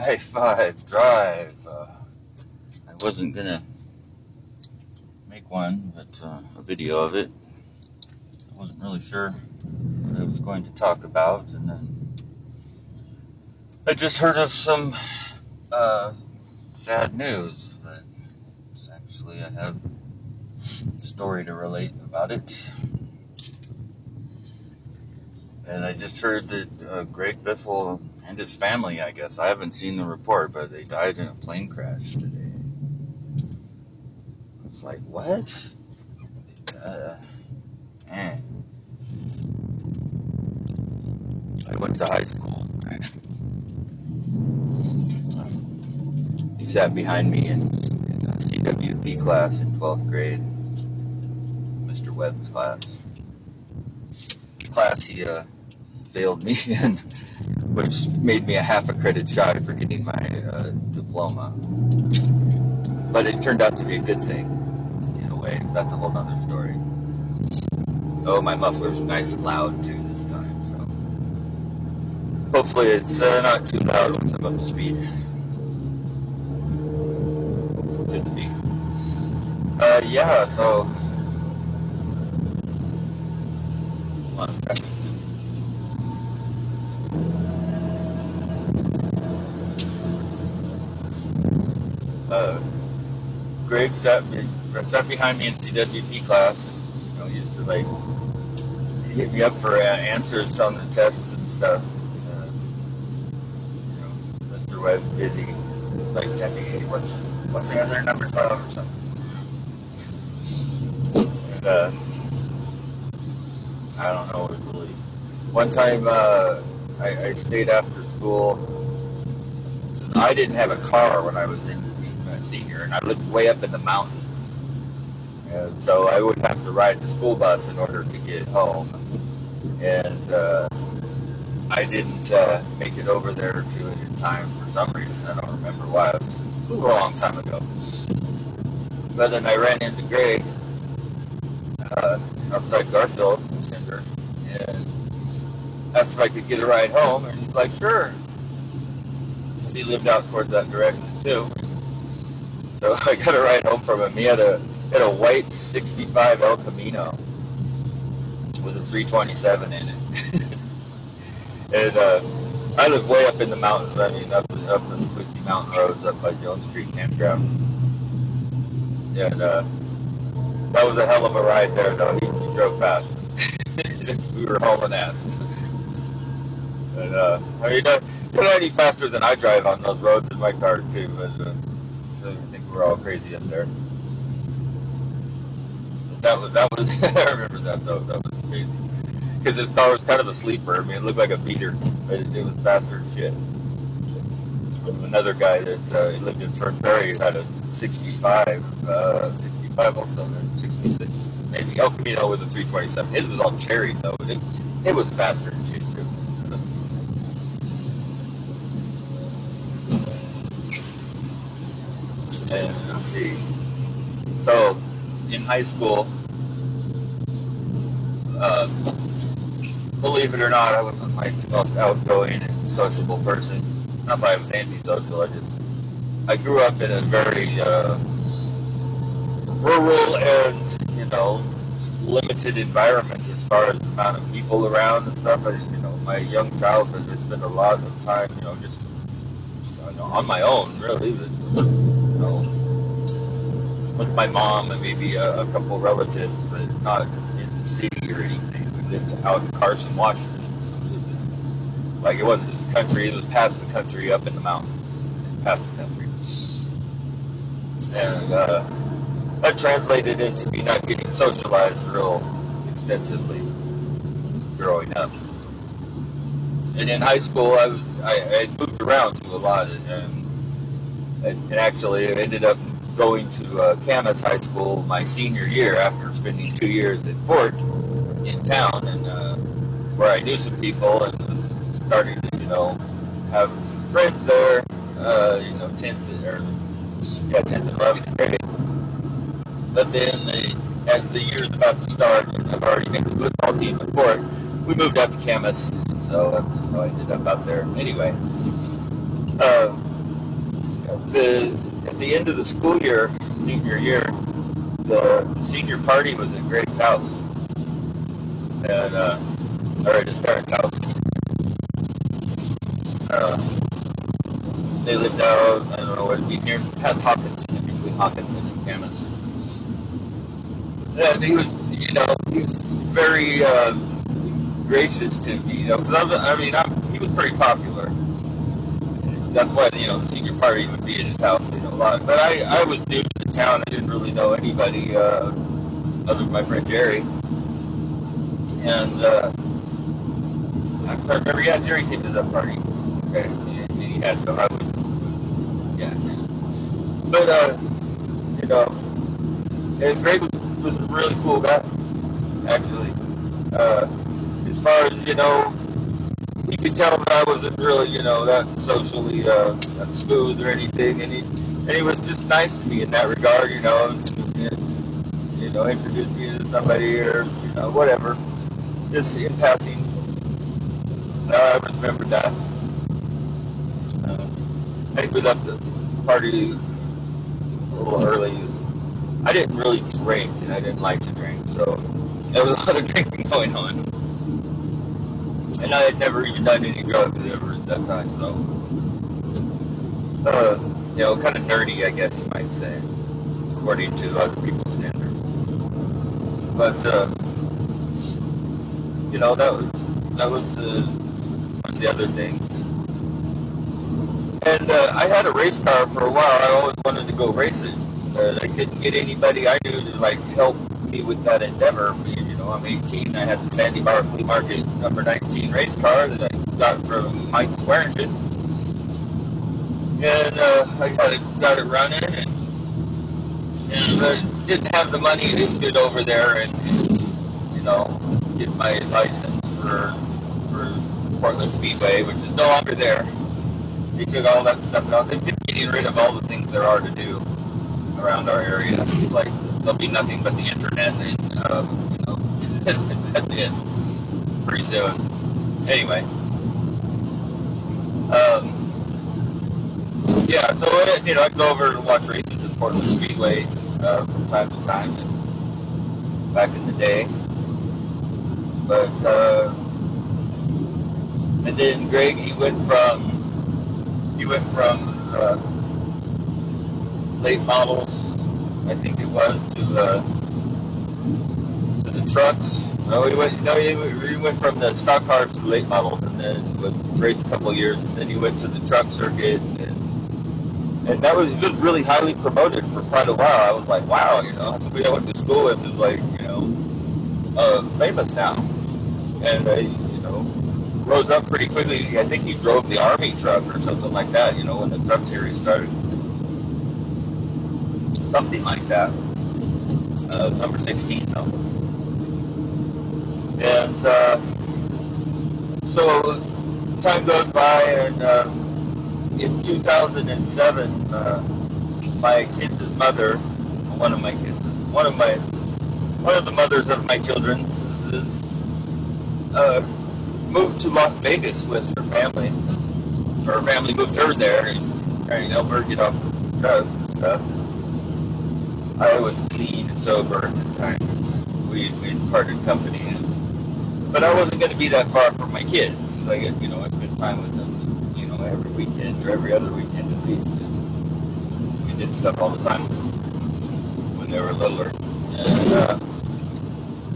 I-5 drive. I wasn't gonna make one, but a video of it. I wasn't really sure what I was going to talk about, and then I just heard of some sad news, but actually I have a story to relate about it. And I just heard that Greg Biffle and his family, I guess, I haven't seen the report, but they died in a plane crash today. It's like, what? I went to high school. He sat behind me in a CWP class in 12th grade, Mr. Webb's class. He failed me in, which made me a half a credit shy for getting my diploma. But it turned out to be a good thing, in a way. That's a whole other story. Oh, my muffler's nice and loud, too, this time, so hopefully it's not too loud once I'm up to speed. Shouldn't be. Yeah, so there's a lot of traffic. Greg sat behind me in CWP class, and he used to hit me up for answers on the tests and stuff. Mr. Webb's busy, tell me, hey, what's the answer number 12 or something. And I don't know, really. One time I stayed after school. I didn't have a car when I was in senior, and I lived way up in the mountains, and so I would have to ride the school bus in order to get home, and I didn't make it over there to it in time for some reason. I don't remember why. It was a long time ago. But then I ran into Greg outside Garfield Center and asked if I could get a ride home, and he's like, sure, because he lived out towards that direction too. So I got a ride home from him. He had a white 65 El Camino with a 327 in it. And I live way up in the mountains. I mean, up in the twisty mountain roads up by Jones Street Campground. And that was a hell of a ride there, though. He drove fast. We were hauling ass. And I mean, you're not any faster than I drive on those roads in my car too, but so I think we're all crazy up there. That was I remember that though. That was crazy because this car was kind of a sleeper. I mean, it looked like a beater, but it was faster than shit. Another guy that lived in Fern Prairie had a 65 also, 66 maybe El Camino with a 327. His was all cherry though, but it was faster than shit too. And let's see. So, in high school, believe it or not, I wasn't the most outgoing and sociable person. Not that I was antisocial. I grew up in a very rural and limited environment as far as the amount of people around and stuff. My young childhood, I spent a lot of time, just on my own, really. With my mom and maybe a couple relatives, but not in the city or anything. We lived out in Carson, Washington. So it wasn't just the country, it was past the country, up in the mountains, past the country. And that translated into me not getting socialized real extensively growing up. And in high school, I moved around to a lot, and actually I ended up going to Camas H.S. my senior year after spending 2 years at Fort in town, and where I knew some people and was starting to, have some friends there, 10th and 11th grade. But then as the year's about to start, and I've already made the football team at Fort, we moved out to Camas, so that's how I ended up out there. Anyway, At the end of the school year, senior year, the senior party was at Greg's house, and or at his parents' house. They lived out, I don't know what it'd be, near past Hawkinson, in between Hawkinson and Camas. And he was very gracious to me, because he was pretty popular. That's why the senior party would be at his house, a lot. But I was new to the town. I didn't really know anybody other than my friend Jerry. And I'm trying to remember, yeah, Jerry came to that party. Okay, and he had some. I would, yeah. But and Greg was a really cool guy, actually. As far as you could tell that I wasn't really, that socially smooth or anything, and he was just nice to me in that regard, and introduced me to somebody or whatever, just in passing. I remember that. I think we left the party a little early. I didn't really drink, and I didn't like to drink, so there was a lot of drinking going on. And I had never even done any drugs ever at that time, so, kind of nerdy, I guess you might say, according to other people's standards. But, that was one of the other things. And I had a race car for a while. I always wanted to go racing, but I couldn't get anybody I knew to help me with that endeavor. I'm 18. I had the Sandy Bar Flea Market number 19 race car that I got from Mike Swearingen, and I got it running, and didn't have the money to get over there and get my license for Portland Speedway, which is no longer there. They took all that stuff out. They've been getting rid of all the things there are to do around our area. It's like there'll be nothing but the internet and that's it. Pretty soon. Anyway. So I'd go over and watch races at Portland Speedway from time to time, and back in the day. But and then Greg, he went from late models, I think it was, to the trucks. No, he went from the stock cars to the late models, and then was raced a couple of years, and then he went to the truck circuit, and that was really highly promoted for quite a while. I was like, wow, somebody I went to school with is famous now, and rose up pretty quickly. I think he drove the Army truck or something like that, when the truck series started, something like that. Number 16 though. And so time goes by, and in 2007, my kids' mother, one of the mothers of my children's, moved to Las Vegas with her family. Her family moved her there and trying to help her get off drugs and stuff. I was clean and sober at the time. We'd parted company, but I wasn't going to be that far from my kids. I spent time with them, every weekend or every other weekend at least. And we did stuff all the time when they were littler. And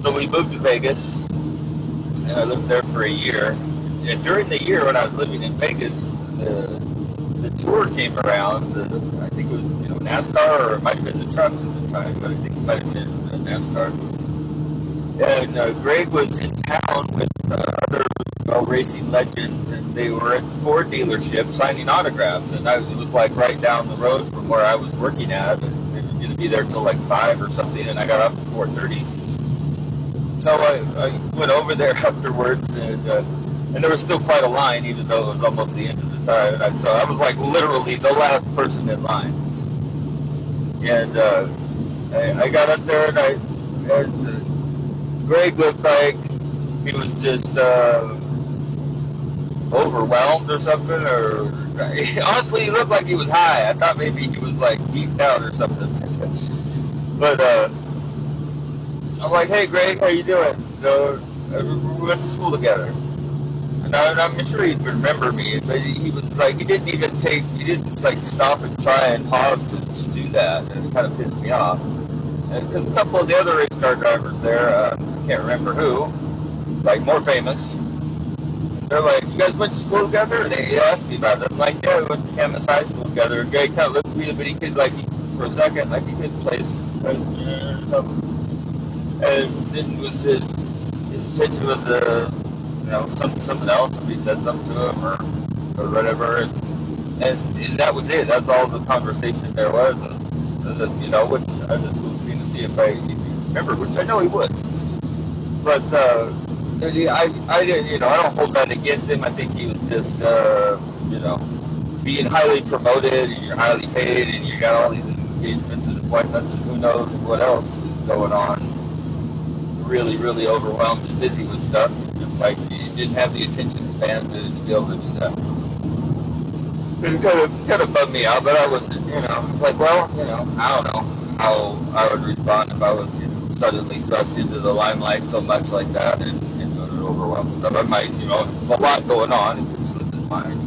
so we moved to Vegas, and I lived there for a year. And during the year when I was living in Vegas, the tour came around. I think it was NASCAR, or it might have been the trucks at the time, but I think it might have been NASCAR. And Greg was in town with other racing legends, and they were at the Ford dealership signing autographs. And it was right down the road from where I was working at, and they were going to be there till 5 or something, and I got up at 4:30. So I went over there afterwards, and there was still quite a line, even though it was almost the end of the time. And so I was literally the last person in line. And I got up there, and Greg looked like he was just overwhelmed or something, or Honestly, he looked like he was high. I thought maybe he was like geeked out or something. But I'm like, hey Greg, how you doing? We went to school together. And I'm sure he'd remember me, but he was like, he didn't like stop and try and pause to do that, and it kind of pissed me off. Because a couple of the other race car drivers there, I can't remember who, like more famous, they're like, you guys went to school together? And they asked me about it. I'm like, yeah, we went to Camas High School together. And Greg kind of looked at me, but he could, like, for a second, like, he couldn't place or something. And then his attention was, something else. Somebody said something to him or whatever. And that was it. That's all the conversation there was, which I just was seeing to see if he remembered, which I know he would. But, I didn't, I don't hold that against him. I think he was just, being highly promoted, and you're highly paid, and you got all these engagements and appointments, and who knows what else is going on. Really, really overwhelmed and busy with stuff. Just like he didn't have the attention span to be able to do that. It kind of bummed me out, but I was, it's like, well, I don't know how I would respond if I was suddenly thrust into the limelight so much like that and overwhelmed stuff. I might, there's a lot going on. It could slip his mind.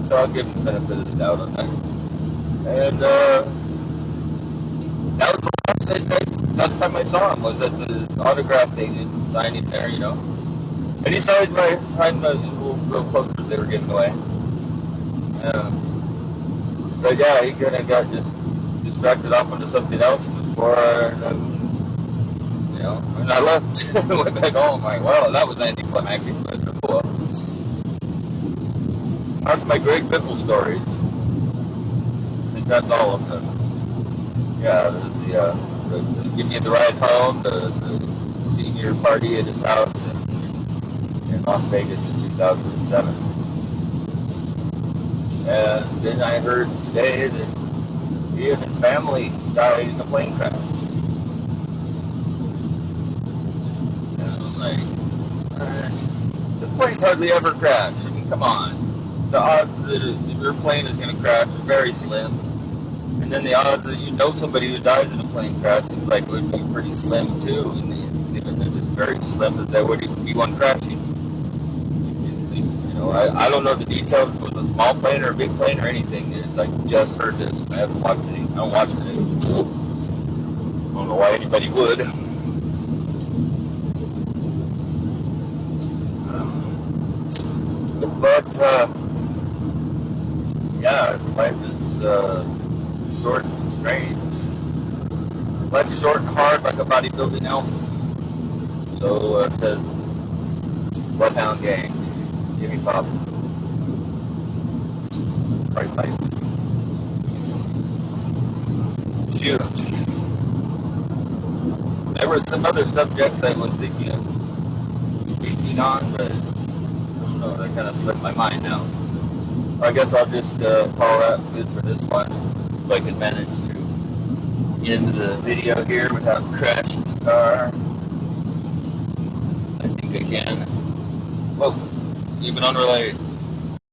So I'll give him the benefit of the doubt on that. And that was the last time I saw him was at the autograph thing and signing there, And he signed my little posters they were giving away. But yeah, he kind of got just distracted off into something else before and I left. Went back home. Like, well, that was anticlimactic, but cool. That's my Greg Biffle stories. I think that's all of them. Yeah, there's the give me the ride home, the senior party at his house in Las Vegas in 2007. And then I heard today that he and his family died in a plane crash. The planes hardly ever crash. I mean, come on. The odds that your plane is going to crash are very slim. And then the odds that somebody who dies in a plane crash seems like it would be pretty slim too. And even if it's very slim, that there would even be one crashing. At least, I don't know the details. If it was a small plane or a big plane or anything. It's like just heard this. I haven't watched it. I don't watch the news. I don't know why anybody would. But, life is short and strange. Life's short and hard like a bodybuilding elf. So, says Bloodhound Gang, Jimmy Pop. Bright lights. Shoot. There were some other subjects I was thinking of speaking on, but that kind of slipped my mind now. I guess I'll just call that good for this one. If I can manage to end the video here without crashing the car. I think I can. Whoa, even unrelated.